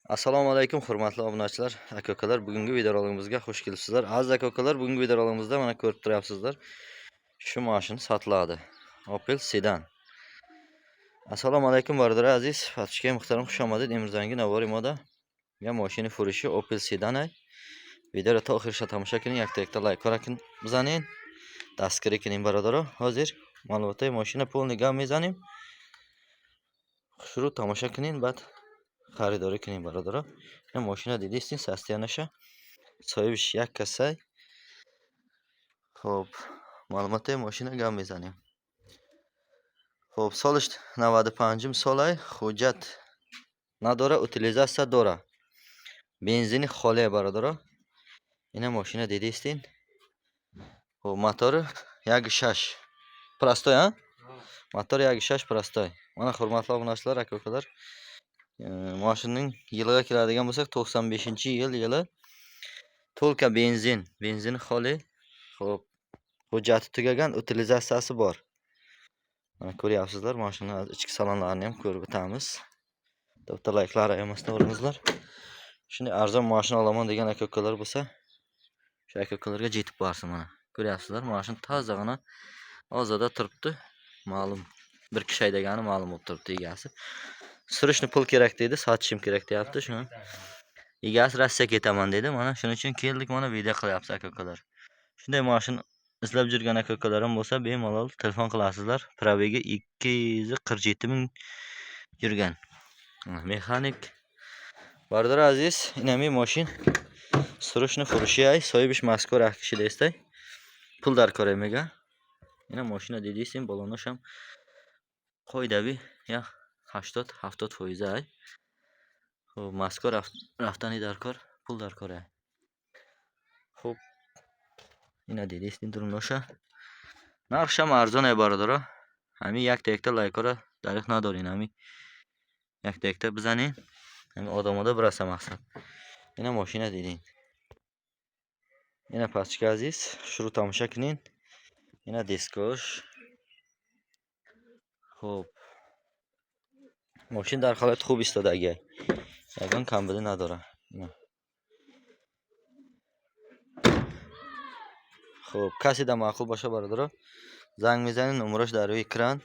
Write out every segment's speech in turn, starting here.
Assalomu alaykum hurmatli obunachilar, aka-ukalar. Bugungi videoroligimizga xush kelibsizlar. Aziz aka-ukalar, bugungi videoroligimizda mana ko'rib turibsizlar. Shu mashina sotiladi. Opel Sedan. Assalomu alaykum barodar aziz. Fatishga muhtaram xush omadid. Imrozangi navori moda. Ya mashina furushi Opel Sedan ay. Video ta oxirigacha tomosha qiling, yakta like ko'rakin bizaning. Daskari qiling barodaro. Hozir ma'lumotlar mashina полный gam mizanim. Shuru tomosha qiling, bad xaridori qiling barodaro. Ya mashina dedistin состояниеша соҳибиш як касай. Xo'p, ma'lumotlar mashina gam mizanim. Xo'p, solish 95-sol ay, hujjat nadora, utilizatsiya dora. Benzini xoli barodaro. Ina mashina dedistin. Xo'p, motori 1.6 prostoy, ha? Motor 1.6 prostoy. Mana hurmatli obunachilar, aka-ukalar, mashinaning yiliga keladigan bo'lsak 95-yil. To'lka benzini xoli. Xo'p, hujjati tugagan, utilizatsiyasi bor. Mana ko'ryapsizlar, mashina ichki salonlarini ham ko'rib o'tamiz. Bitta layklar emasdan uringizlar. Shunday arzon mashina olaman degan aka-ukalar bo'lsa, shu aka-ukalarga yetib borsin mana. Ko'ryapsizlar, mashina tozagina ozoda turibdi. Ma'lum bir kishi haydagani ma'lum bo'lib turibdi egasi. Surishni pul kerak dedi, sotishim kerak deyapti. Shuni egasi Rossiyaga ketaman dedi. Mana shuning uchun keldik, mana video qilyapsiz aka-ukalar. Shunday mashina izlab yurgan aka-ukalarim bo'lsa, bemalol telefon qilasizlar. Probegi 247 ming yurgan. Mexanik. Barodar aziz, inami mashin surishni furushi ay, so'yibish mazkur kishi desday. Pul dar ko'raymiga. Ina mashina dediysin, balonosh ham qo'ydabi, ya 80-70% ay. Xo'p, mazkur raftani darkor, pul dar ko'ray. Xo'p, ina dediysin durumnosha. Narx ham arzon ay barodaro. Hami yakta laykora darix nadorin hami. Yakta bizaning. Hami odamada birasa maqsad. Ina mashina deding. Ina pastki aziz, shuru tomosha qiling. Ina diskosh. Xo'p. Mashina dar holat خوب ایستادگی. Yagan kambili نداره. خب کسی در معقول باشه برادر زنگ میزنین نمرش در روی اکران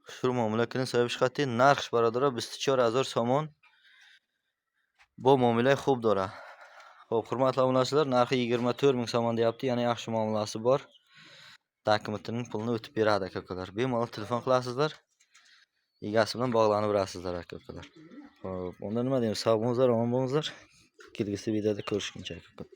شروع معامله کنین صاحبش خطی نرخش برادر 24000 so'm bu muomala خوب dora. Xo'p, hurmatli obunachilar, narxi 24 ming so'm deyapti, ya'ni yaxshi muomalasi bor. Dokumentning pulini o'tib beradi aka-ukalar. Bemalol telefon qilasizlar. Egasi bilan bog'lanib berasizlar aka-ukalar. Xo'p, unda nima deymiz? Sog' bo'lingizlar, omon bo'lingizlar. Kelgusi videoda ko'rishguncha aka-ukalar.